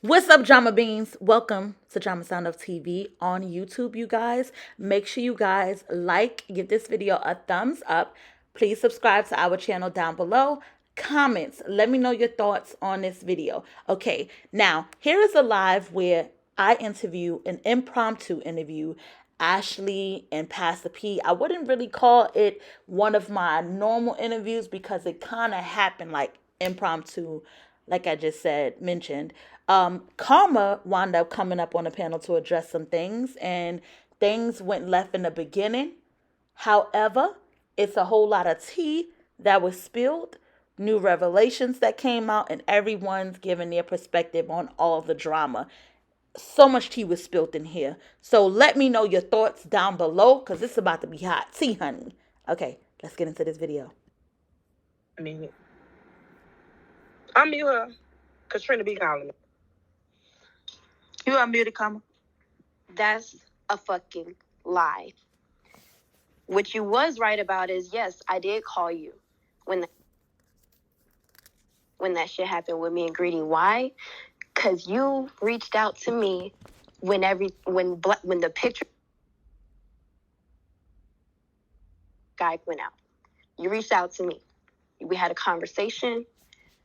What's up, Drama Beans? Welcome to Dramasoundoff TV on YouTube, you guys. Make sure you guys give this video a thumbs up. Please subscribe to our channel down below. Comments, let me know your thoughts on this video. Okay, now here is a live where I interview an impromptu interview Ashley and Pastor P. I wouldn't really call it one of my normal interviews because it kind of happened like impromptu, like I just mentioned. Karma wound up coming up on the panel to address some things, and things went left in the beginning. However, it's a whole lot of tea that was spilled, new revelations that came out, and everyone's giving their perspective on all of the drama. So much tea was spilled in here. So let me know your thoughts down below because it's about to be hot tea, honey. Okay, let's get into this video. I mean, unmute her. Katrina be calling me. You unmuted, Kama. That's a fucking lie. What you was right about is, yes, I did call you when that shit happened with me and Greedy. Why? Because you reached out to me when the picture guy went out. You reached out to me. We had a conversation.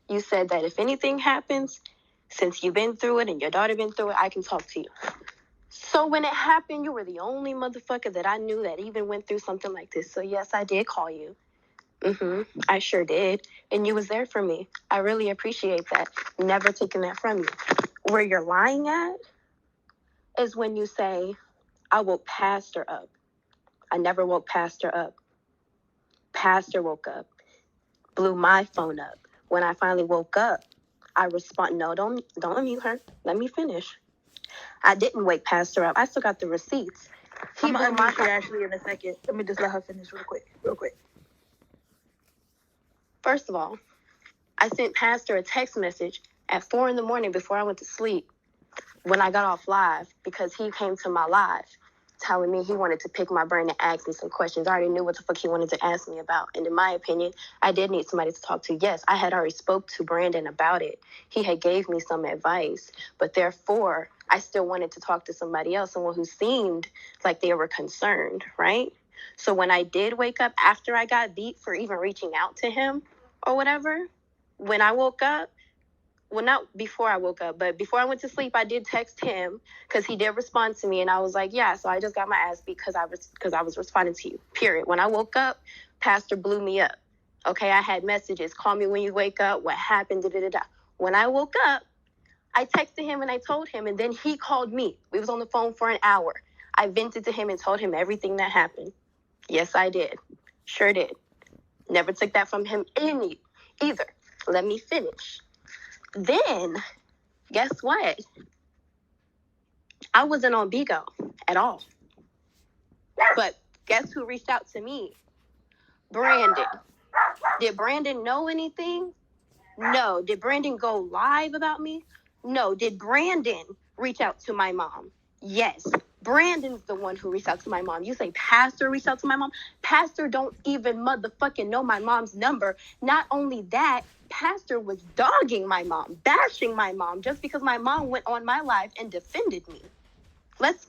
You said that if anything happens, since you've been through it and your daughter been through it, I can talk to you. So when it happened, you were the only motherfucker that I knew that even went through something like this. So yes, I did call you. I sure did. And you was there for me. I really appreciate that. Never taking that from you. Where you're lying at is when you say, I woke Pastor up. I never woke Pastor up. Pastor woke up. Blew my phone up. When I finally woke up, I respond, no, don't unmute her. Let me finish. I didn't wake Pastor up. I still got the receipts. I'm going to unmute Ashley in a second. Let me just let her finish real quick. First of all, I sent Pastor a text message at 4 a.m. before I went to sleep when I got off live because he came to my live telling me he wanted to pick my brain and ask me some questions. I already knew what the fuck he wanted to ask me about. And in my opinion, I did need somebody to talk to. Yes, I had already spoke to Brandon about it. He had gave me some advice, but therefore I still wanted to talk to somebody else, someone who seemed like they were concerned, right? So when I did wake up after I got beat for even reaching out to him or whatever, when I woke up, well, not before I woke up, but before I went to sleep, I did text him because he did respond to me. And I was like, yeah, so I just got my ass beat because I was responding to you, period. When I woke up, Pastor blew me up. Okay, I had messages, call me when you wake up, what happened, da-da-da-da. When I woke up, I texted him and I told him, and then he called me. We was on the phone for an hour. I vented to him and told him everything that happened. Yes, I did. Sure did. Never took that from him either. Let me finish. Then, guess what? I wasn't on Bigo at all. But guess who reached out to me? Brandon. Did Brandon know anything? No. Did Brandon go live about me? No. Did Brandon reach out to my mom? Yes. Brandon's the one who reached out to my mom. You say Pastor reached out to my mom? Pastor don't even motherfucking know my mom's number. Not only that, Pastor was dogging my mom, bashing my mom just because my mom went on my live and defended me. Let's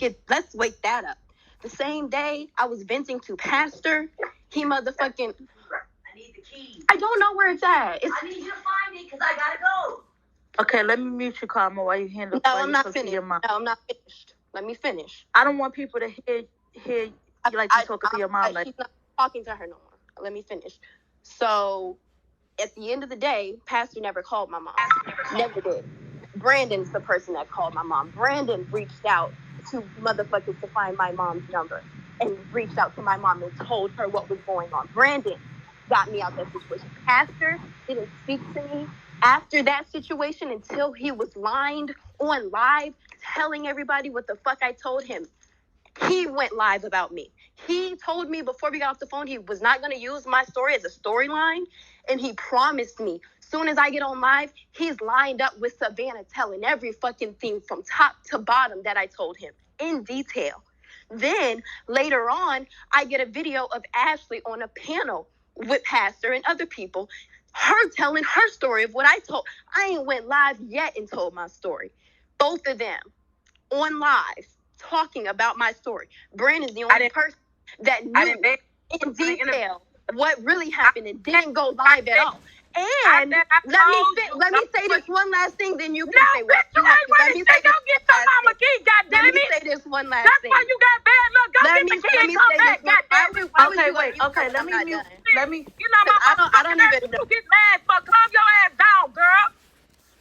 wake that up. The same day I was venting to Pastor, he motherfucking... I need the key. I don't know where it's at. I need you to find it because I gotta go. Okay, let me mute you, Karma, while you handle. No, I'm not finished. No, I'm not finished. Let me finish. I don't want people to hear you like you talking to your mom. She's not talking to her no more. Let me finish. So, at the end of the day, Pastor never called my mom. Never did. Brandon's the person that called my mom. Brandon reached out to motherfuckers to find my mom's number and reached out to my mom and told her what was going on. Brandon got me out that situation. Pastor didn't speak to me after that situation until he was lined on live telling everybody what the fuck I told him. He went live about me. He told me before we got off the phone he was not going to use my story as a storyline, and he promised me soon as I get on live, he's lined up with Savannah telling every fucking thing from top to bottom that I told him in detail. Then later on, I get a video of Ashley on a panel with Pastor and other people, her telling her story of what I told. I ain't went live yet and told my story. both of them on live talking about my story. Brandon's the only person that knew in detail what really happened and didn't go live at all. And let me say this one last thing, then you can say what you want. Let me say this one last thing. That's why you got bad luck. Go get the key and come back. Okay, wait. Okay, let me mute. Let me. You know, I don't even know. You get mad, but calm your ass down, girl.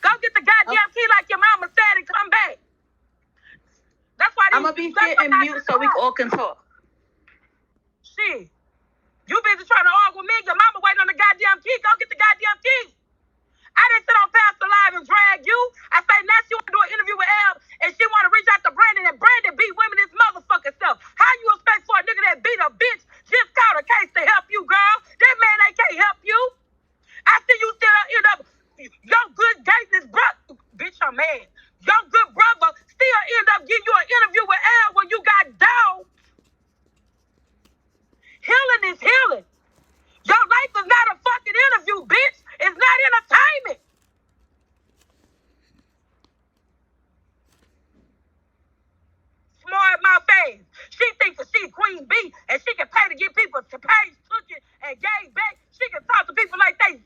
Go get the goddamn key like your mama said and come back. That's why I'm gonna be sitting mute so we all can talk. Shit. You busy trying to argue with me. Your mama waiting on the goddamn key. Go get the goddamn key. I didn't sit on Pastor Live and drag you. I say now she want to do an interview with Elle and she want to reach out to Brandon and Brandon beat women his motherfucking self. How you expect for a nigga that beat a bitch just caught a case to help you, girl? That man ain't can't help you. I see you still end up your good gangsters brother. Bitch, I'm mad. Your good brother still end up getting you an interview with Elle when you got down. Healing is healing. Your life is not a fucking interview, bitch. It's not entertainment. Smart mouth ass. She thinks that she Queen Bee and she can pay to get people to pay, took it, and gave back. She can talk to people like they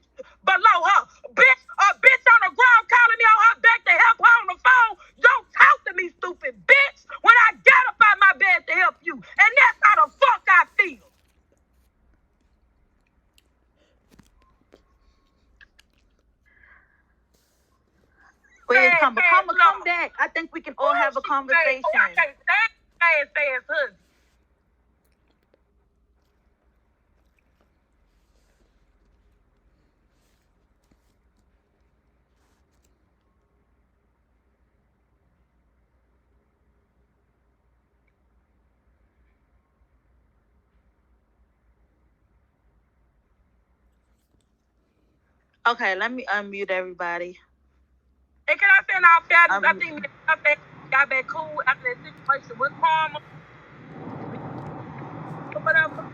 below her. Bitch, a bitch on the ground calling me on her back to help her on the phone. Don't talk to me, stupid bitch, when I got up out my bed to help you. And that's how the fuck I feel. Come back. I think we can all have a conversation. I can't stand fast husband. Okay, let me unmute everybody. And can I say now, I think y'all been cool after that situation with Karma. Whatever.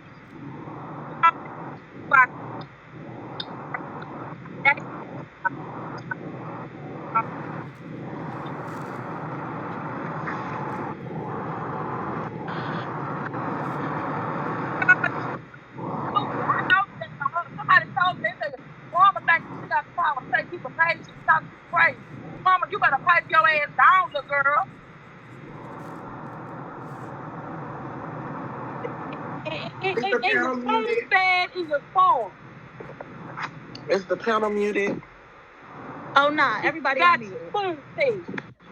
Somebody told me that Mama thinks she got the power to take people pay. She talking crazy. Mama, you better pipe your ass down, little girl. In your phone. Is the panel muted? Oh, nah. Everybody got muted. Spoon thing.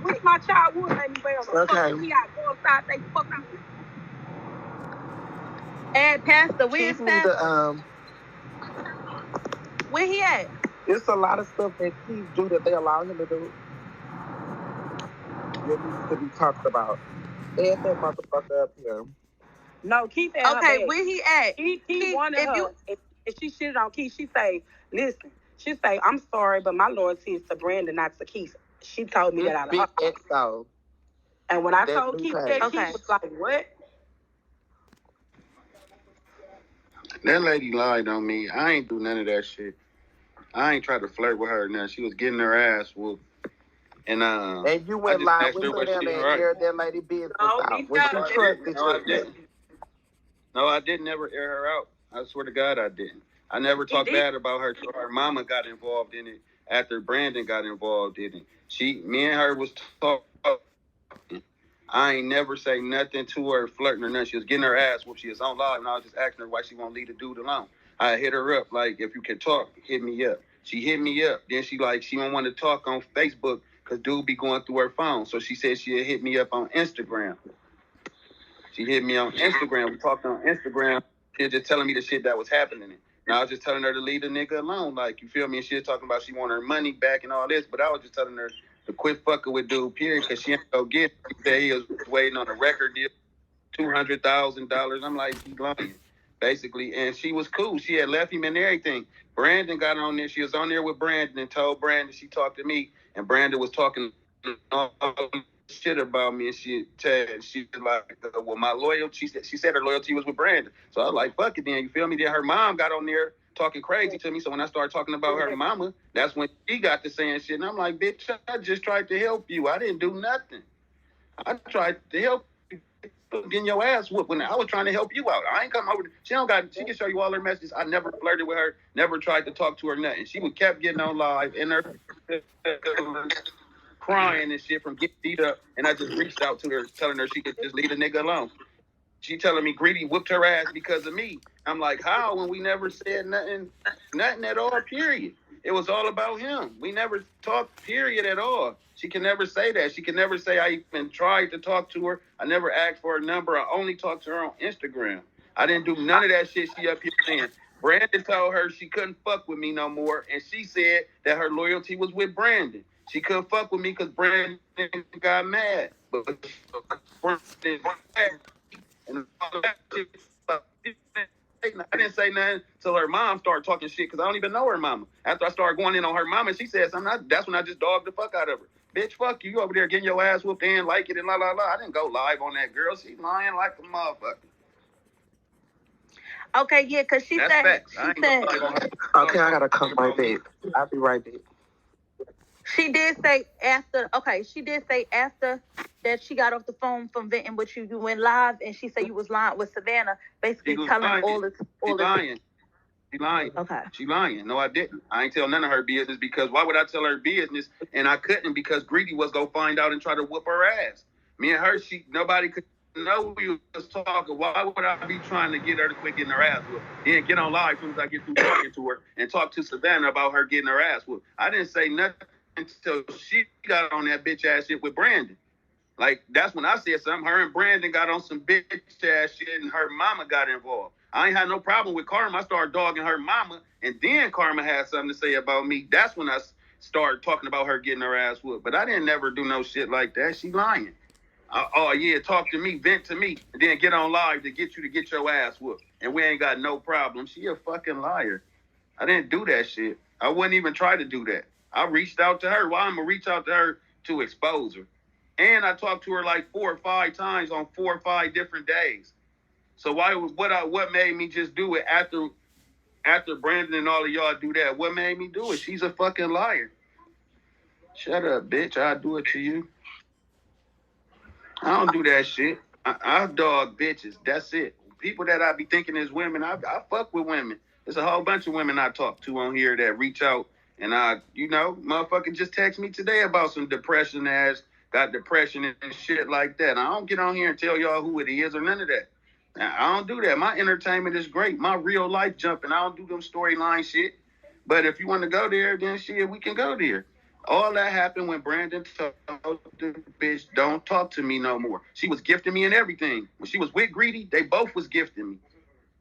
Wish my child would make me wear a fucking key out. Go outside, they fuck out. And Pastor, Keith need to, where he at? it's a lot of stuff that Keith do that they allow him to do. It needs to be talked about. Add that motherfucker up here. No, Keith at okay, her where he at? He wanted her. If she shitted on Keith, she say, listen, she say, I'm sorry, but my loyalty is to Brandon, not to Keith. She told me that out of her XO. And when I told Keith that, Keith was like, what? That lady lied on me. I ain't do none of that shit. I ain't tried to flirt with her. Now she was getting her ass whooped. And you went live with her down there and aired that lady business out. When she trusted you. No, I didn't never air her out. I swear to God I didn't. I never talked bad about her till her mama got involved in it after Brandon got involved in it. Me and her was talking. I ain't never say nothing to her, flirting or nothing. She was getting her ass whooped. She was on live, and I was just asking her why she won't leave the dude alone. I hit her up, like, if you can talk, hit me up. She hit me up. Then she don't want to talk on Facebook because dude be going through her phone. So she said she'd hit me up on Instagram. She hit me on Instagram. We talked on Instagram. She was just telling me the shit that was happening. And I was just telling her to leave the nigga alone. Like, you feel me? And she was talking about she want her money back and all this. But I was just telling her to quit fucking with dude, period, because she ain't go get it. He said he was waiting on a record deal, $200,000. I'm like, he lying, basically. And she was cool. She had left him and everything. Brandon got on there. She was on there with Brandon and told Brandon she talked to me. And Brandon was talking all shit about me. And she was like, well, my loyalty, she said her loyalty was with Brandon. So I was like, fuck it then. You feel me? Then her mom got on there talking crazy to me. So when I started talking about her mama, that's when she got to saying shit. And I'm like, bitch, I just tried to help you. I didn't do nothing. I tried to help you. Getting your ass whooped when I was trying to help you out. I ain't come over. She can show you all her messages. I never flirted with her, never tried to talk to her nothing. She would kept getting on live and her crying and shit from getting beat up. And I just reached out to her, telling her she could just leave the nigga alone. She telling me Greedy whooped her ass because of me. I'm like, how? When we never said nothing at all, period. It was all about him. We never talked, period, at all. She can never say that. She can never say I even tried to talk to her. I never asked for her number. I only talked to her on Instagram. I didn't do none of that shit she up here saying. Brandon told her she couldn't fuck with me no more, and she said that her loyalty was with Brandon. She couldn't fuck with me because Brandon got mad. But Brandon and all that shit. I didn't say nothing till her mom started talking shit because I don't even know her mama. After I started going in on her mama, she said something. That's when I just dogged the fuck out of her. Bitch, fuck you. You over there getting your ass whooped and like it and la la la. I didn't go live on that girl. She lying like a motherfucker. Okay, yeah, because she said. Facts. Okay, I gotta come right back. I'll be right back. She did say after. Okay, she did say after that she got off the phone from venting with you. You went live, and she said you was lying with Savannah, basically telling all this. Lying. She lying. Okay. She lying. No, I didn't. I ain't tell none of her business because why would I tell her business? And I couldn't because Greedy was gonna find out and try to whoop her ass. Me and her, nobody could know we was talking. Why would I be trying to get her to quit getting her ass whooped? Then get on live as soon as I get through talking to her and talk to Savannah about her getting her ass whooped. I didn't say nothing until she got on that bitch ass shit with Brandon. Like, that's when I said something. Her and Brandon got on some bitch ass shit and her mama got involved. I ain't had no problem with Karma. I started dogging her mama, and then Karma had something to say about me. That's when I started talking about her getting her ass whooped. But I didn't never do no shit like that. She lying. Oh, yeah, talk to me, vent to me, and then get on live to get your ass whooped. And we ain't got no problem. She a fucking liar. I didn't do that shit. I wouldn't even try to do that. I reached out to her. Why I'm going to reach out to her to expose her? And I talked to her like 4 or 5 times on 4 or 5 different days. So what made me just do it after Brandon and all of y'all do that? What made me do it? She's a fucking liar. Shut up, bitch. I'll do it to you. I don't do that shit. I dog bitches. That's it. People that I be thinking is women, I fuck with women. There's a whole bunch of women I talk to on here that reach out and motherfucker just text me today about some depression got depression and shit like that. I don't get on here and tell y'all who it is or none of that. I don't do that. My entertainment is great. My real life jumping. I don't do them storyline shit. But if you want to go there, then shit, we can go there. All that happened when Brandon told the bitch, don't talk to me no more. She was gifting me and everything. When she was with Greedy, they both was gifting me.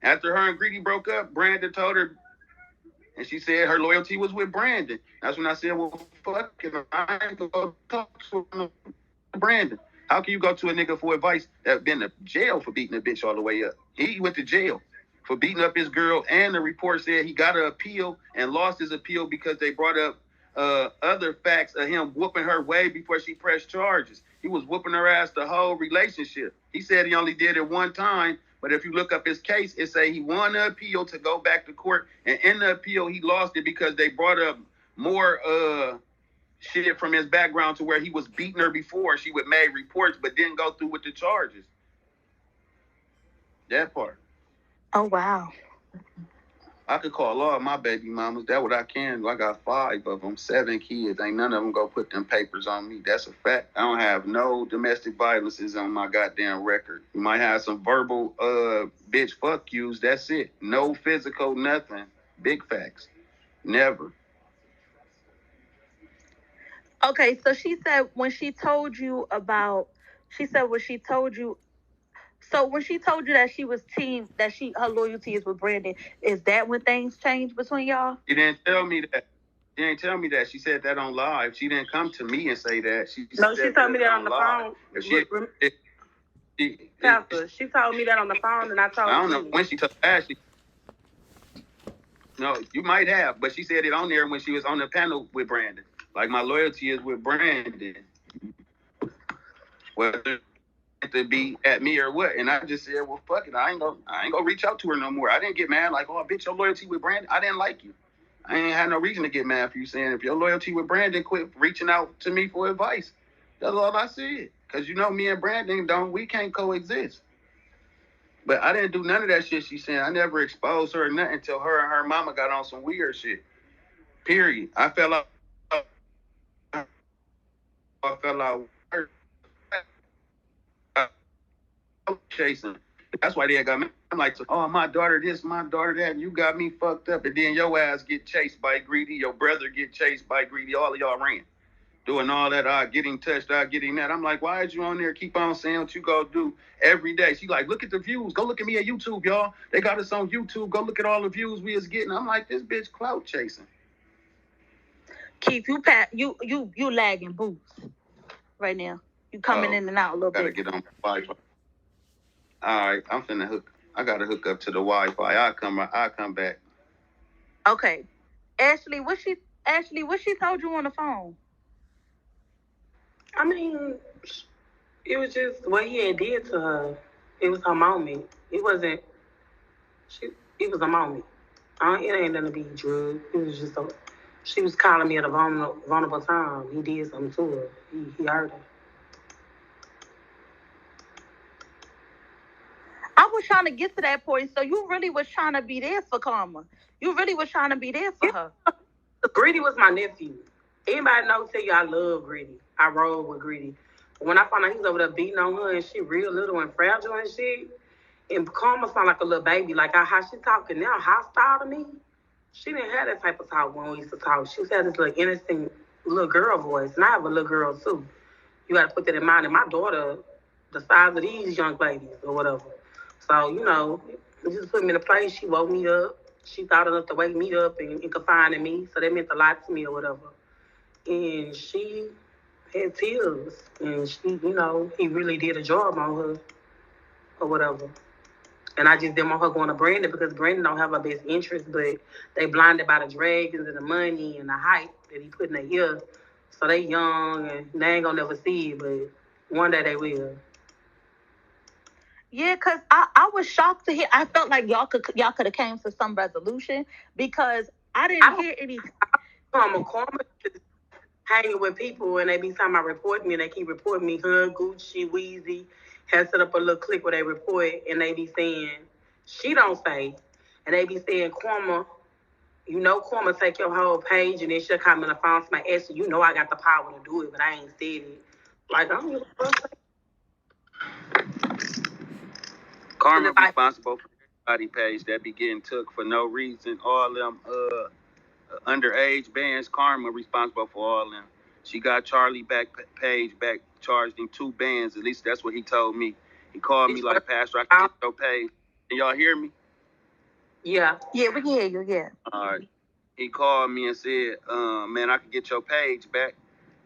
After her and Greedy broke up, Brandon told her, and she said her loyalty was with Brandon. That's when I said, well, fuck it. I ain't going to talk to Brandon. How can you go to a nigga for advice that been to jail for beating a bitch all the way up? He went to jail for beating up his girl, and the report said he got an appeal and lost his appeal because they brought up other facts of him whooping her way before she pressed charges. He was whooping her ass the whole relationship. He said he only did it one time, but if you look up his case, it say he won the appeal to go back to court, and in the appeal, he lost it because they brought up more shit from his background to where he was beating her before. She would make reports, but didn't go through with the charges. That part. Oh, wow. I could call all my baby mamas. That's what I can. I got 5 of them, 7 kids. Ain't none of them go put them papers on me. That's a fact. I don't have no domestic violences on my goddamn record. You might have some verbal, bitch, fuck yous. That's it. No physical, nothing. Big facts. Never. Okay, so she said when she told you that she was team, her loyalty is with Brandon, is that when things changed between y'all? She didn't tell me that. She said that on live. She didn't come to me and say that. She told me that on the phone. She told me that on the phone, and I told you. I don't know when she told Ashley. No, you might have, but she said it on there when she was on the panel with Brandon. Like, my loyalty is with Brandon. Whether to be at me or what. And I just said, well, fuck it. I ain't gonna reach out to her no more. I didn't get mad like, oh, bitch, your loyalty with Brandon. I didn't like you. I ain't had no reason to get mad for you saying if your loyalty with Brandon, quit reaching out to me for advice. That's all I said. Because you know me and Brandon we can't coexist. But I didn't do none of that shit she's saying. I never exposed her or nothing until her and her mama got on some weird shit. Period. I fell out. Chasing. That's why they got me. I'm like, oh, my daughter this, my daughter that. You got me fucked up. And then your ass get chased by Greedy. Your brother get chased by Greedy. All of y'all ran. Doing all that, getting touched, getting that. I'm like, why is you on there? Keep on saying what you go do every day. She like, look at the views. Go look at me at YouTube, y'all. They got us on YouTube. Go look at all the views we is getting. I'm like, this bitch clout chasing. Keith, you lagging boots right now. You coming in and out a little gotta bit. Gotta get on Wi-Fi. All right, I'm finna hook. I gotta hook up to the Wi-Fi. I'll come back. Okay, Ashley, what she told you on the phone? I mean, it was just what he had did to her. It was her moment. It wasn't. It was a moment. It ain't nothing to be drugged. It was just she was calling me at a vulnerable time. He did something to her. He hurt her. I was trying to get to that point, so you really was trying to be there for Karma. You really was trying to be there for her. Greedy was my nephew. Anybody know, tell you I love Greedy. I roll with Greedy. But when I found out he was over there beating on her and she real little and fragile and shit, and Karma sound like a little baby, like how she talking now, hostile to me. She didn't have that type of talk when we used to talk. She had this little innocent little girl voice, and I have a little girl too. You got to put that in mind. And my daughter, the size of these young ladies or whatever. So, you know, it just put me in a place. She woke me up. She thought enough to wake me up and confine in me. So that meant a lot to me or whatever. And she had tears. And she, you know, he really did a job on her or whatever. And I just didn't want her going to Brandon because Brandon don't have her best interest, but they blinded by the dragons and the money and the hype that he put in their ear. So they young and they ain't gonna never see it, but one day they will. Yeah, because I was shocked to hear. I felt like y'all could have came to some resolution because I didn't hear any. I'm a Karma hanging with people and they be talking about reporting me and they keep reporting me. Her, Gucci, Weezy has set up a little click where they report and they be saying, she don't say, and they be saying, Karma, you know Karma take your whole page and then she'll come in the phone to my ex, you know I got the power to do it, but I ain't said it. Like, I don't give a fuck. Karma responsible for everybody page that be getting took for no reason. All them underage bands, Karma responsible for all them. She got Charlie page back, charged him 2 bands. At least that's what he told me. He called me like, Pastor, I can get your page. Can y'all hear me? Yeah. Yeah, we can hear you, yeah. All right. He called me and said, man, I can get your page back.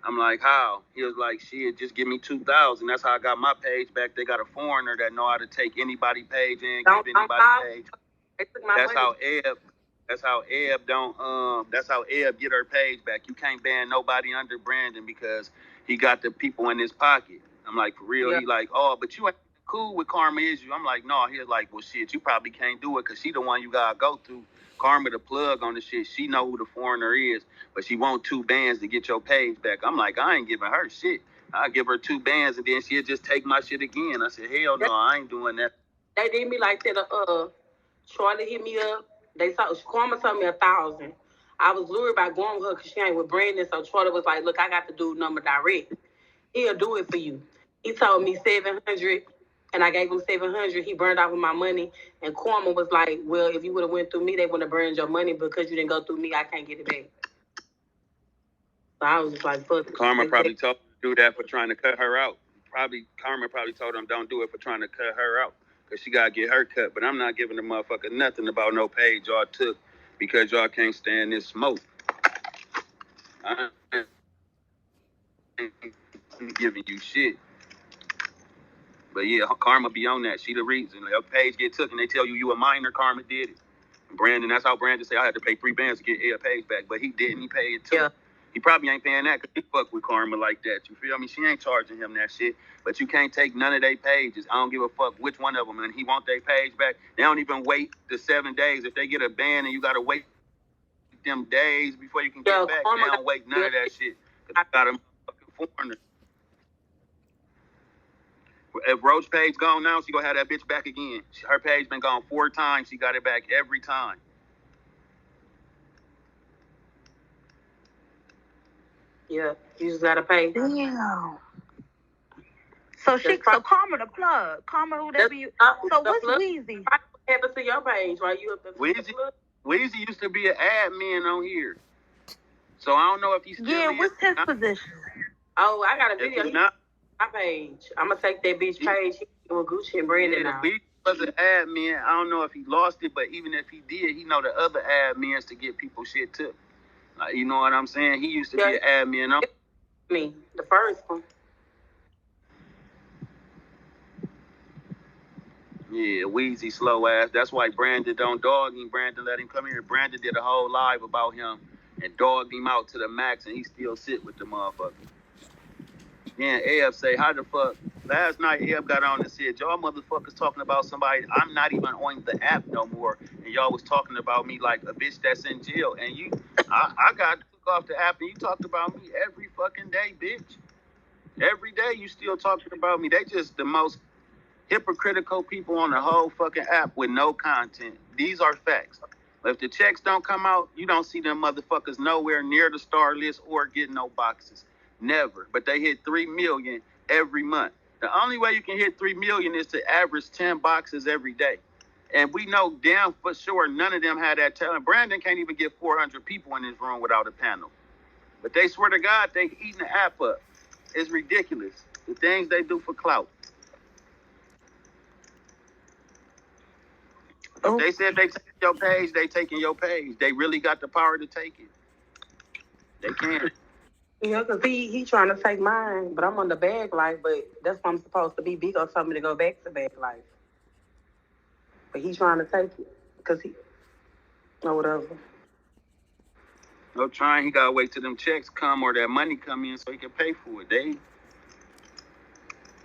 I'm like, how? He was like, shit, just give me 2,000. That's how I got my page back. They got a foreigner that know how to take anybody's page and give anybody page. That's how Eb get her page back. You can't ban nobody under Brandon because he got the people in his pocket. I'm like, for real? Yeah. He like, oh, but you ain't cool with Karma, is you? I'm like, no. He was like, well, shit, you probably can't do it because she the one you gotta go through. Karma the plug on the shit. She know who the foreigner is, but she want 2 bands to get your page back. I'm like, I ain't giving her shit. I'll give her 2 bands and then she'll just take my shit again. I said, hell no, I ain't doing that. They did me like that. Charlie hit me up. Karma told me 1,000. I was lured by going with her because she ain't with Brandon. So Charlie was like, look, I got the dude number direct. He'll do it for you. He told me 700. And I gave him 700. He burned off of my money. And Karma was like, well, if you would have went through me, they wouldn't have burned your money because you didn't go through me. I can't get it back. So I was just like, fuck. Karma probably told him to do that for trying to cut her out. Karma probably told him don't do it for trying to cut her out because she got to get her cut. But I'm not giving the motherfucker nothing about no page y'all took because y'all can't stand this smoke. I ain't giving you shit. But yeah, Karma be on that. She the reason. Your page get took and they tell you a minor, Karma did it. Brandon, that's how Brandon say I had to pay 3 bands to get a page back. But he didn't. He paid it too. Yeah. He probably ain't paying that because he fuck with Karma like that. You feel me? She ain't charging him that shit. But you can't take none of their pages. I don't give a fuck which one of them. And he want their page back. They don't even wait the 7 days. If they get a ban and you got to wait them days before you can get back, they don't wait none of that shit. Because I got a motherfucking foreigner. If Roach page gone now, she gonna have that bitch back again. Her page been gone 4 times. She got it back every time. Yeah, you just gotta pay. Damn. So Karma the plug. Karma who that be. So what's Weezy? What happened to your page while you up the Weezy used to be an admin on here. So I don't know if he's still what's his position? Oh, I got a video. My page. I'm gonna take that bitch page. He doing Gucci and Brandon now. Weezy was an admin. I don't know if he lost it, but even if he did, he know the other admins to get people shit too. Like, you know what I'm saying? He used to be an admin on me, the first one. Yeah, Weezy slow ass. That's why Brandon don't dog him. Brandon let him come here. Brandon did a whole live about him and dogged him out to the max, and he still sit with the motherfucker. Yeah, Eb say, how the fuck? Last night, Eb got on and said, y'all motherfuckers talking about somebody. I'm not even on the app no more. And y'all was talking about me like a bitch that's in jail. And I got took off the app and you talked about me every fucking day, bitch. Every day you still talking about me. They just the most hypocritical people on the whole fucking app with no content. These are facts. If the checks don't come out, you don't see them motherfuckers nowhere near the star list or getting no boxes. Never. But they hit 3 million every month. The only way you can hit 3 million is to average 10 boxes every day. And we know damn for sure none of them had that talent. Brandon can't even get 400 people in his room without a panel. But they swear to God, they eating the app up. It's ridiculous. The things they do for clout. If they said they taking your page, they taking your page. They really got the power to take it. They can. Yeah, because he trying to take mine, but I'm on the bag life, but that's what I'm supposed to be. Bigo told me to go back to bag life. But he's trying to take it because or whatever. No trying, he gotta wait till them checks come or that money come in so he can pay for it.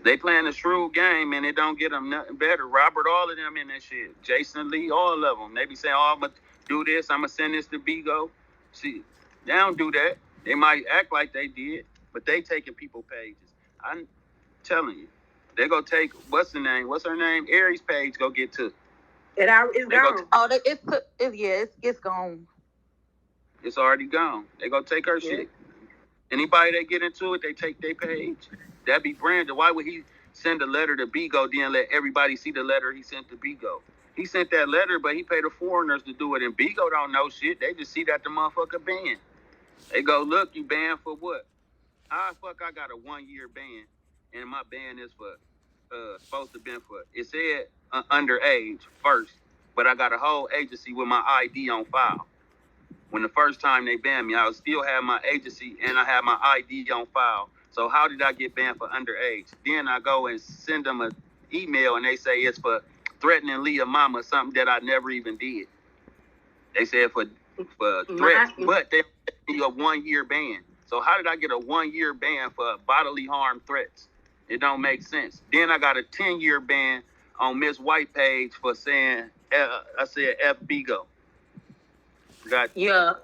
They playing a shrewd game, and it don't get them nothing better. Robert, all of them in that shit. Jason Lee, all of them. They be saying, oh, I'm going to do this. I'm going to send this to Bigo. See, they don't do that. They might act like they did, but they taking people pages. I'm telling you. They go take, what's her name? Aries page go get to. It's gone. It's gone. It's already gone. They go take her shit. Anybody that get into it, they take their page. That'd be Brandon. Why would he send a letter to Bigo, then let everybody see the letter he sent to Bigo? He sent that letter, but he paid the foreigners to do it. And Bigo don't know shit. They just see that the motherfucker banned. They go, look, you banned for what? How the fuck I got a 1-year ban, and my ban is for supposed to been for, it said underage first, but I got a whole agency with my ID on file. When the first time they banned me, I would still have my agency and I have my ID on file. So how did I get banned for underage? Then I go and send them an email and they say it's for threatening Leah mama, something that I never even did. They said for threats, but they gave me a 1-year ban. So how did I get a 1-year ban for bodily harm threats? It don't make sense. Then I got a 10-year ban on Miss White page for saying, I said F Bigo.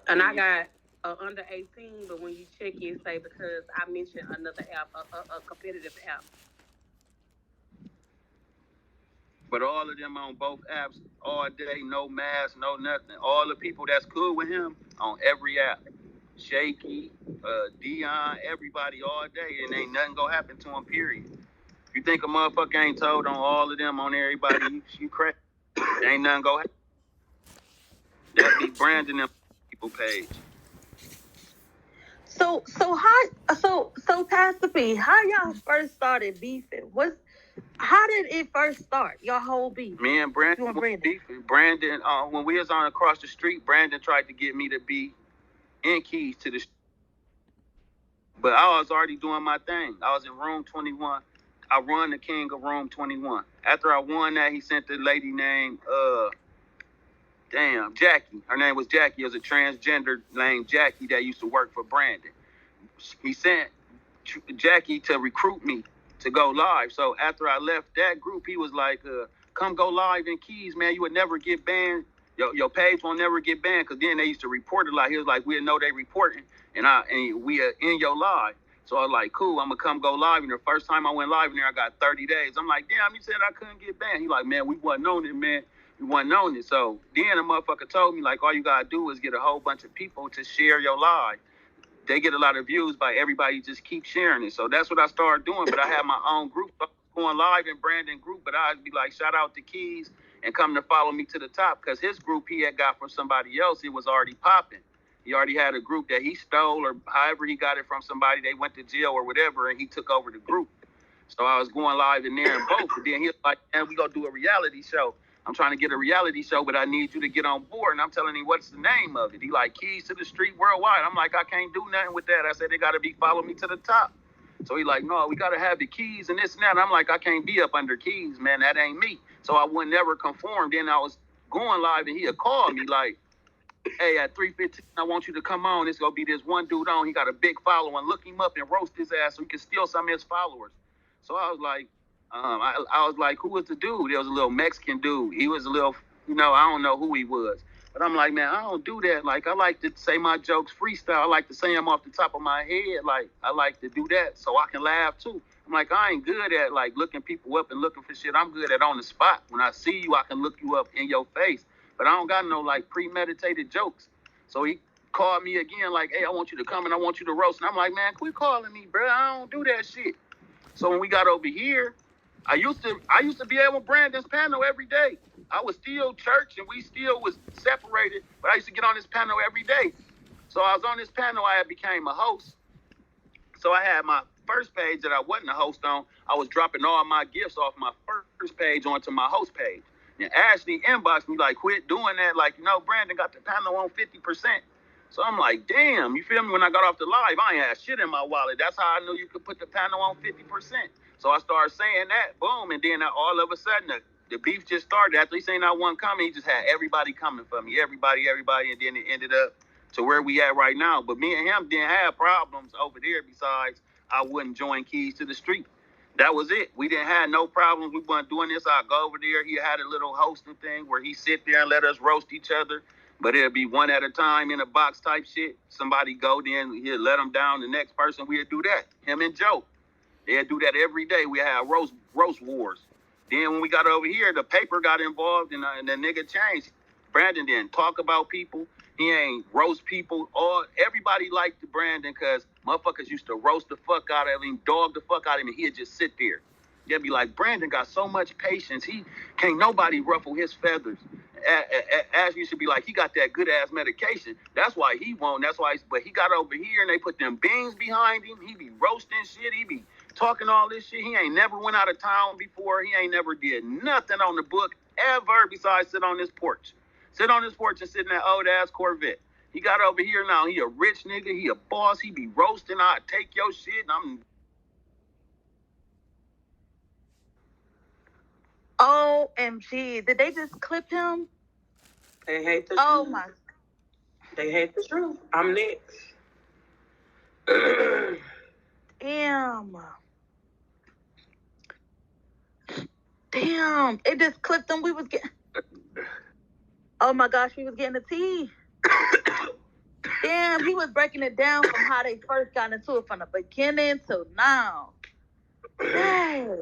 And I got under 18, but when you check it, say because I mentioned another app, a competitive app. But all of them on both apps all day, no mask, no nothing. All the people that's cool with him on every app. Shaky, Dion, everybody all day, and ain't nothing gonna happen to him, period. If you think a motherfucker ain't told on all of them, on everybody, you crazy. There ain't nothing gonna happen. That be Brandon them people page. So Pastor P, how y'all first started beefing? How did it first start? Your whole beef? Me and Brandon beefing. Brandon, when we was on across the street, Brandon tried to get me to be in keys to the. But I was already doing my thing. I was in room 21. I run the king of room 21. After I won that, he sent the lady named damn, Jackie. Her name was Jackie. It was a transgender named Jackie that used to work for Brandon. He sent Jackie to recruit me to go live. So after I left that group, he was like, come go live in Keys, man. You would never get banned. Your page won't never get banned. Because then they used to report it like, he was like, we know they reporting. And we are in your live. So I was like, cool, I'm going to come go live. And the first time I went live in there, I got 30 days. I'm like, damn, you said I couldn't get banned. He like, man, we wasn't on it, man. We wasn't on it. So then the motherfucker told me, like, all you got to do is get a whole bunch of people to share your live. They get a lot of views by everybody just keep sharing it. So that's what I started doing. But I had my own group going live in Brandon group. But I'd be like, shout out to Keys and come to follow me to the top. Because his group he had got from somebody else. It was already popping. He already had a group that he stole or however he got it from somebody. They went to jail or whatever. And he took over the group. So I was going live in there and both. But then he was like, man, we going to do a reality show. I'm trying to get a reality show, but I need you to get on board. And I'm telling him, what's the name of it? He like, Keys to the Street Worldwide. I'm like, I can't do nothing with that. I said, they got to be follow me to the top. So he like, no, we got to have the Keys and this and that. And I'm like, I can't be up under Keys, man. That ain't me. So I would never conform. Then I was going live and he had called me like, hey, at 3:15, I want you to come on. It's going to be this one dude on. He got a big following. Look him up and roast his ass so he can steal some of his followers. So I was like, I was like, who was the dude? There was a little Mexican dude. He was a little, I don't know who he was. But I'm like, man, I don't do that. Like, I like to say my jokes freestyle. I like to say them off the top of my head. Like, I like to do that so I can laugh too. I'm like, I ain't good at like looking people up and looking for shit. I'm good at on the spot. When I see you, I can look you up in your face. But I don't got no like premeditated jokes. So he called me again like, hey, I want you to come and I want you to roast. And I'm like, man, quit calling me, bro. I don't do that shit. So when we got over here, I used to be able to Brandon's panel every day. I was still church and we still was separated, but I used to get on this panel every day. So I was on this panel, I became a host. So I had my first page that I wasn't a host on. I was dropping all my gifts off my first page onto my host page. And Ashley inboxed me like, quit doing that. Like, Brandon got the panel on 50%. So I'm like, damn, you feel me? When I got off the live, I ain't had shit in my wallet. That's how I knew you could put the panel on 50%. So I started saying that, boom, and then all of a sudden the beef just started. After he seen that one coming, he just had everybody coming for me, everybody, and then it ended up to where we at right now. But me and him didn't have problems over there besides I wouldn't join Keys to the Street. That was it. We didn't have no problems. We weren't doing this. I'd go over there. He had a little hosting thing where he sit there and let us roast each other. But it'll be one at a time in a box type shit. Somebody go, then he'll let them down. The next person, we'll do that. Him and Joe. They'll do that every day. We have roast wars. Then when we got over here, the paper got involved and the nigga changed. Brandon didn't talk about people. He ain't roast people. Everybody liked the Brandon because motherfuckers used to roast the fuck out of him, dog the fuck out of him, and he'd just sit there. They'd be like, Brandon got so much patience. He can't nobody ruffle his feathers. Ash used to be like, he got that good ass medication. That's why he won. But he got over here and they put them beans behind him. He be roasting shit. He be talking all this shit. He ain't never went out of town before. He ain't never did nothing on the book ever besides sit on this porch. Sit on this porch and sit in that old ass Corvette. He got over here now. He a rich nigga. He a boss. He be roasting. I take your shit and I'm... OMG. Did they just clip him? They hate the truth. My. They hate the truth. I'm next. Damn. It just clipped him. We was getting... Oh my gosh, we was getting the tea. Damn, he was breaking it down from how they first got into it from the beginning to now. Dang.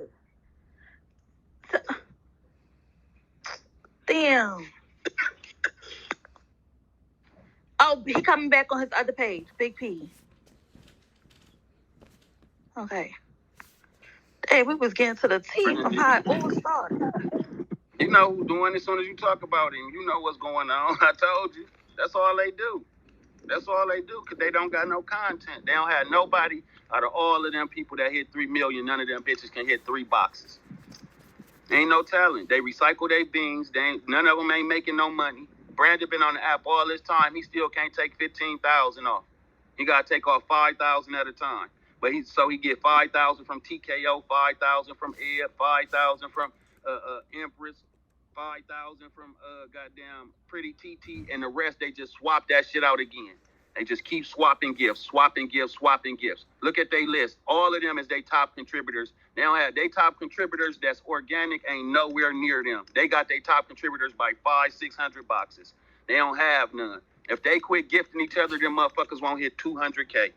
Damn. Oh, he coming back on his other page, Big P. Okay. Hey, we was getting to the tea from how it all started. You know who doing it as soon as you talk about him. You know what's going on. I told you. That's all they do. That's all they do because they don't got no content. They don't have nobody out of all of them people that hit 3 million. None of them bitches can hit 3 boxes. Ain't no talent. They recycle their beans. None of them ain't making no money. Brandon been on the app all this time. He still can't take 15,000 off. He got to take off 5,000 at a time. But he get 5,000 from TKO, 5,000 from Ed, 5,000 from Empress, 5,000 from goddamn Pretty TT, and the rest they just swap that shit out again. They just keep swapping gifts, swapping gifts, swapping gifts. Look at their list. All of them is they top contributors. They don't have they top contributors that's organic, ain't nowhere near them. They got their top contributors by 500-600 boxes. They don't have none. If they quit gifting each other, them motherfuckers won't hit 200K.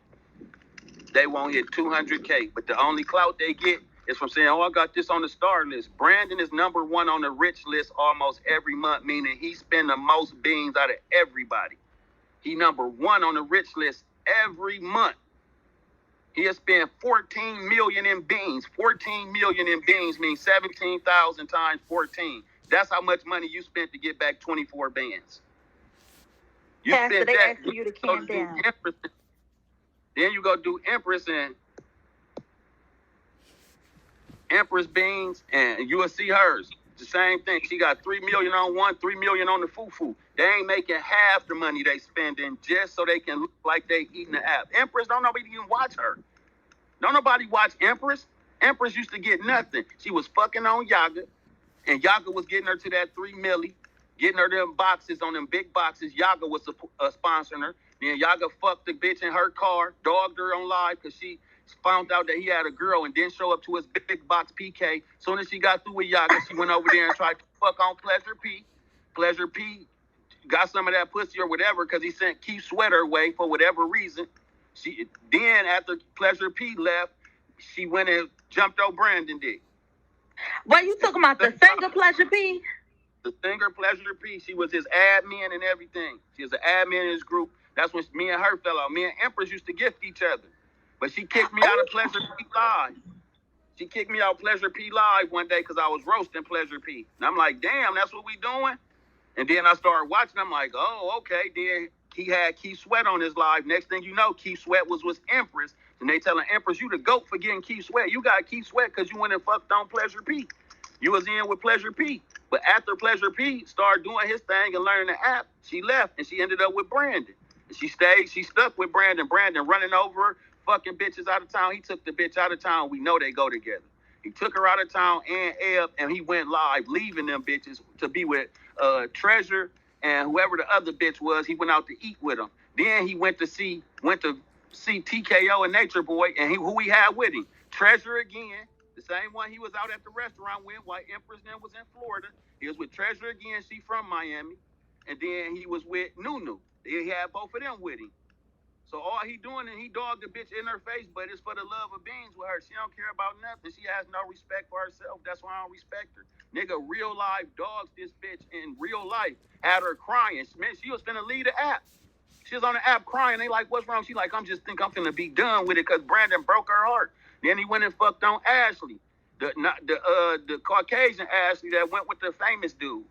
They won't hit 200K. But the only clout they get is from saying, oh, I got this on the star list. Brandon is number one on the rich list almost every month, meaning he spend the most beans out of everybody. He number one on the rich list every month. He has spent 14 million in beans. 14 million in beans means 17,000 times 14. That's how much money you spent to get back 24 bands. You Pastor, spent they that. asking you to calm down. Then you go do Empress and Empress beans, and you will see hers. The same thing. She got 3 million on one, 3 million on the foo-foo. They ain't making half the money they spending just so they can look like they eating the app. Empress, don't nobody even watch her. Don't nobody watch Empress. Empress used to get nothing. She was fucking on Yaga, and Yaga was getting her to that 3 milli, getting her them boxes on them big boxes. Yaga was sponsoring her. Then Yaga fucked the bitch in her car, dogged her on live because she found out that he had a girl and didn't show up to his big box PK. Soon as she got through with Yaga, she went over there and tried to fuck on Pleasure P. Pleasure P got some of that pussy or whatever because he sent Keith Sweat her way for whatever reason. Then after Pleasure P left, she went and jumped on Brandon dick. What you talking about? The singer Pleasure P? The singer Pleasure P. She was his admin and everything. She was an admin in his group. That's when me and her fell out. Me and Empress used to gift each other. But she kicked me out of Pleasure P Live. She kicked me out of Pleasure P Live one day because I was roasting Pleasure P. And I'm like, damn, that's what we doing? And then I started watching. I'm like, oh, okay. Then he had Keith Sweat on his live. Next thing you know, Keith Sweat was with Empress. And they telling Empress, you the GOAT for getting Keith Sweat. You got Keith Sweat because you went and fucked on Pleasure P. You was in with Pleasure P. But after Pleasure P started doing his thing and learning the app, she left and she ended up with Brandon. And she stuck with Brandon. Brandon running over her, fucking bitches out of town. He took the bitch out of town. We know they go together. He took her out of town and Eb, and he went live, leaving them bitches to be with Treasure and whoever the other bitch was. He went out to eat with them. Then he went to see TKO and Nature Boy, and who he had with him? Treasure again, the same one he was out at the restaurant with while Empress then was in Florida. He was with Treasure again. She from Miami, and then he was with Nunu. He had both of them with him. So all he doing is he dogged the bitch in her face, but it's for the love of beans with her. She don't care about nothing. She has no respect for herself. That's why I don't respect her. Nigga, real life dogs this bitch in real life. Had her crying. She was finna leave the app. She was on the app crying. They like, what's wrong? She like, I'm finna be done with it because Brandon broke her heart. Then he went and fucked on Ashley, the Caucasian Ashley that went with the famous dude.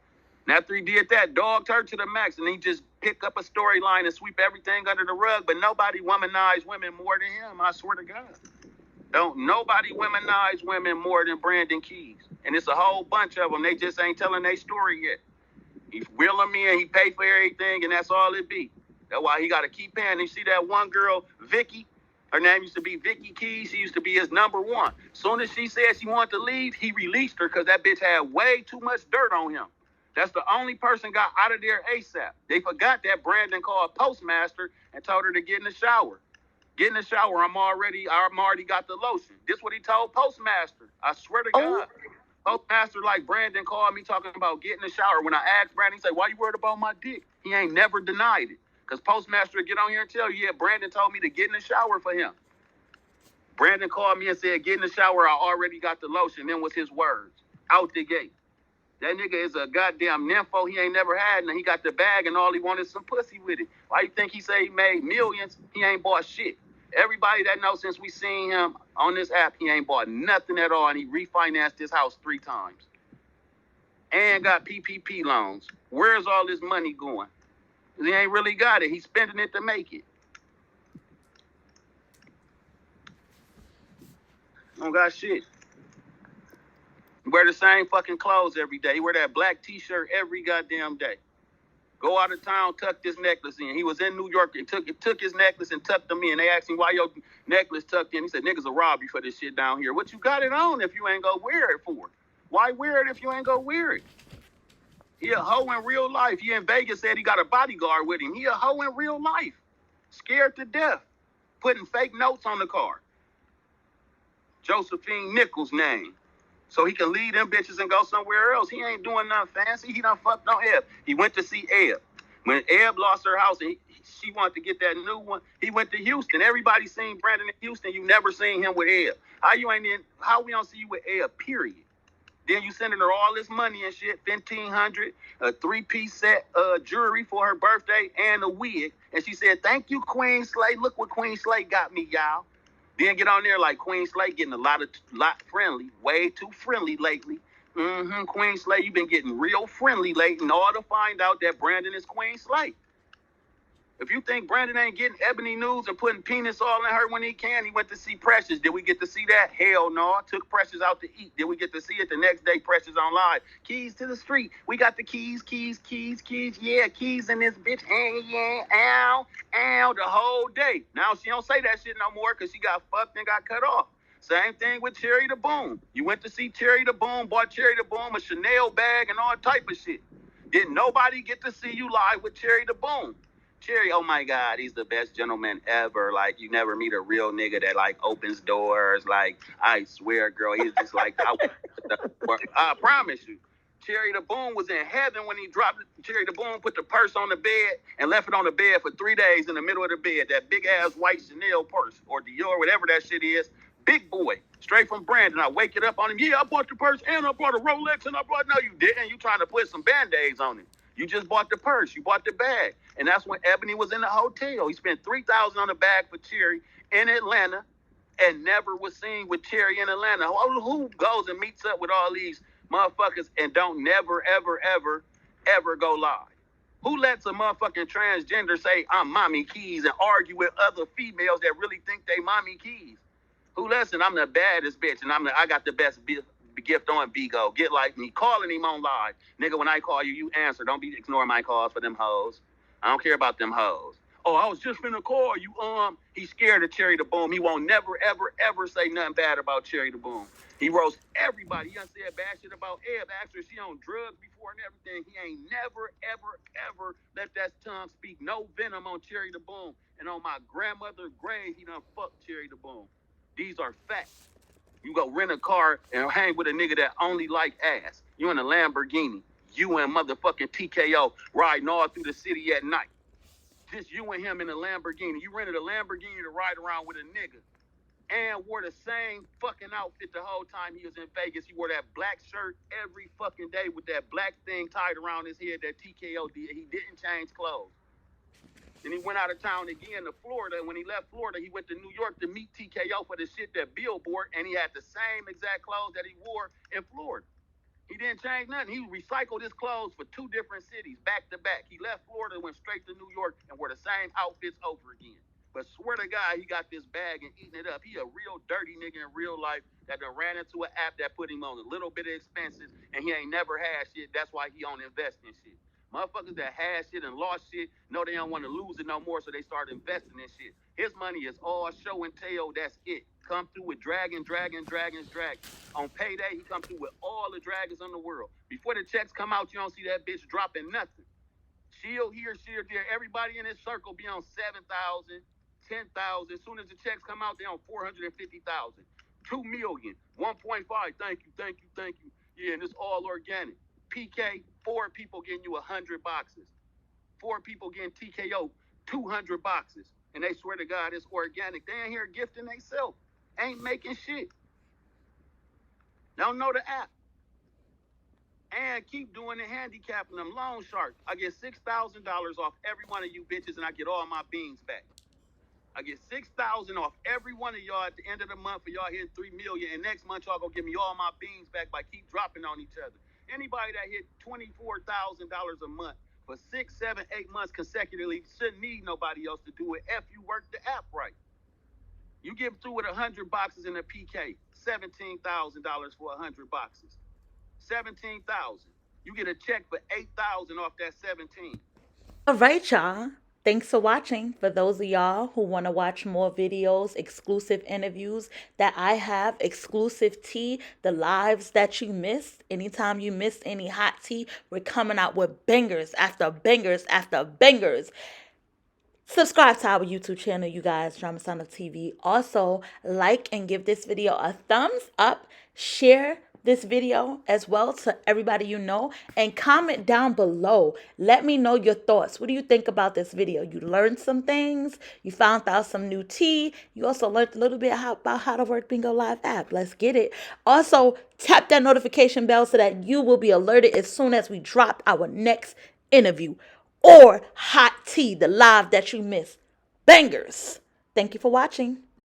And after he did that, dogged her to the max, and he just picked up a storyline and sweep everything under the rug. But nobody womanized women more than him, I swear to God. Don't nobody womanize women more than Brandon Keys. And it's a whole bunch of them. They just ain't telling their story yet. He wheel them in, he pay for everything, and that's all it be. That's why he got to keep paying. You see that one girl, Vicky? Her name used to be Vicky Keys. She used to be his number one. Soon as she said she wanted to leave, he released her because that bitch had way too much dirt on him. That's the only person got out of there ASAP. They forgot that Brandon called Postmaster and told her to get in the shower. Get in the shower. I'm already got the lotion. This what he told Postmaster. I swear to God. Postmaster like Brandon called me talking about getting in the shower. When I asked Brandon, he said, why you worried about my dick? He ain't never denied it. Because Postmaster would get on here and tell you, yeah, Brandon told me to get in the shower for him. Brandon called me and said, get in the shower. I already got the lotion. Then was his words. Out the gate. That nigga is a goddamn nympho he ain't never had, and he got the bag, and all he wanted is some pussy with it. Why you think he say he made millions? He ain't bought shit. Everybody that knows since we seen him on this app, he ain't bought nothing at all, and he refinanced his house 3 times. And got PPP loans. Where's all this money going? He ain't really got it. He's spending it to make it. Don't got shit. Wear the same fucking clothes every day. He wear that black t-shirt every goddamn day. Go out of town, tuck this necklace in. He was in New York and took his necklace and tucked them in. They asked him why your necklace tucked in. He said, niggas will rob you for this shit down here. What you got it on if you ain't gonna wear it for? Why wear it if you ain't gonna wear it? He a hoe in real life. He in Vegas said he got a bodyguard with him. He a hoe in real life. Scared to death. Putting fake notes on the car. Josephine Nichols' name. So he can leave them bitches and go somewhere else. He ain't doing nothing fancy. He done fucked on Eb. He went to see Eb. When Eb lost her house and she wanted to get that new one, he went to Houston. Everybody seen Brandon in Houston. You never seen him with Eb. How we don't see you with Eb, period? Then you sending her all this money and shit, $1,500, a 3-piece set jewelry for her birthday and a wig. And she said, "Thank you, Queen Slay. Look what Queen Slay got me, y'all." Then get on there like Queen Slay getting a lot friendly, way too friendly lately. Queen Slay, you been getting real friendly lately, and all to find out that Brandon is Queen Slay. If you think Brandon ain't getting Ebony news and putting penis all in her when he can, he went to see Precious. Did we get to see that? Hell no. Took Precious out to eat. Did we get to see it? The next day, Precious on live. Keys to the street. We got the keys. Yeah, keys in this bitch. Yeah, ow, the whole day. Now she don't say that shit no more because she got fucked and got cut off. Same thing with Cherry the Boom. You went to see Cherry the Boom, bought Cherry the Boom a Chanel bag and all type of shit. Didn't nobody get to see you live with Cherry the Boom. Cherry, oh my God, he's the best gentleman ever. Like, you never meet a real nigga that, like, opens doors. Like, I swear, girl, he's just like, I promise you. Cherry the Boom was in heaven when he dropped it. Cherry the Boom put the purse on the bed and left it on the bed for 3 days in the middle of the bed. That big-ass white Chanel purse or Dior, whatever that shit is. Big boy, straight from Brandon. I wake it up on him. Yeah, I bought the purse and I bought a Rolex and I bought... No, you didn't. You trying to put some Band-Aids on it. You just bought the purse. You bought the bag. And that's when Ebony was in the hotel. He spent $3,000 on the bag for Cherry in Atlanta and never was seen with Cherry in Atlanta. Who goes and meets up with all these motherfuckers and don't never, ever, ever, ever go live? Who lets a motherfucking transgender say, "I'm Mommy Keys," and argue with other females that really think they Mommy Keys? Who listen, I'm the baddest bitch, and I got the best gift on Bigo. Get like me. Calling him on live. Nigga, when I call you, you answer. Don't be ignoring my calls for them hoes. I don't care about them hoes. Oh, I was just finna call you. He's scared of Cherry the Boom. He won't never, ever, ever say nothing bad about Cherry the Boom. He roasts everybody. He done said bad shit about Eb. Asked her if she on drugs before and everything. He ain't never, ever, ever let that tongue speak no venom on Cherry the Boom. And on my grandmother's grave, he done fucked Cherry the Boom. These are facts. You go rent a car and hang with a nigga that only like ass. You in a Lamborghini. You and motherfucking TKO riding all through the city at night. Just you and him in a Lamborghini. You rented a Lamborghini to ride around with a nigga. And wore the same fucking outfit the whole time he was in Vegas. He wore that black shirt every fucking day with that black thing tied around his head that TKO did. He didn't change clothes. Then he went out of town again to Florida. When he left Florida, he went to New York to meet TKO for the shit that Billboard, and he had the same exact clothes that he wore in Florida. He didn't change nothing. He recycled his clothes for 2 different cities, back to back. He left Florida, went straight to New York, and wore the same outfits over again. But swear to God, he got this bag and eating it up. He a real dirty nigga in real life that done ran into an app that put him on a little bit of expenses, and he ain't never had shit. That's why he don't invest in shit. Motherfuckers that had shit and lost shit know they don't want to lose it no more, so they start investing in shit. His money is all show and tell. That's it. Come through with dragons. On payday, he come through with all the dragons in the world. Before the checks come out, you don't see that bitch dropping nothing. Shield here, shield there. Everybody in his circle be on 7,000, 10,000. As soon as the checks come out, they on 450,000. 2 million, 1.5. Thank you. Yeah, and it's all organic. PK, 4 people getting you 100 boxes. 4 people getting TKO 200 boxes. And they swear to God it's organic. They ain't here gifting themselves. Ain't making shit. Don't know the app. And keep doing the handicapping them loan sharks. I get $6,000 off every one of you bitches, and I get all my beans back. I get $6,000 off every one of y'all at the end of the month for y'all hitting 3 million. And next month y'all gonna give me all my beans back by keep dropping on each other. Anybody that hit $24,000 a month for 6, 7, 8 months consecutively shouldn't need nobody else to do it if you work the app right. You get through with 100 boxes in a PK, $17,000 for 100 boxes. 17,000. You get a check for 8,000 off that 17. All right, y'all. Thanks for watching. For those of y'all who want to watch more videos, exclusive interviews that I have, exclusive tea, the lives that you missed, anytime you missed any hot tea, we're coming out with bangers after bangers after bangers. Subscribe to our YouTube channel, you guys, Dramasoundoff TV. Also, like and give this video a thumbs up. Share this video as well to everybody you know. And comment down below. Let me know your thoughts. What do you think about this video? You learned some things. You found out some new tea. You also learned a little bit about how to work Bingo Live app. Let's get it. Also, tap that notification bell so that you will be alerted as soon as we drop our next interview or hot tea, the live that you missed. Bangers. Thank you for watching.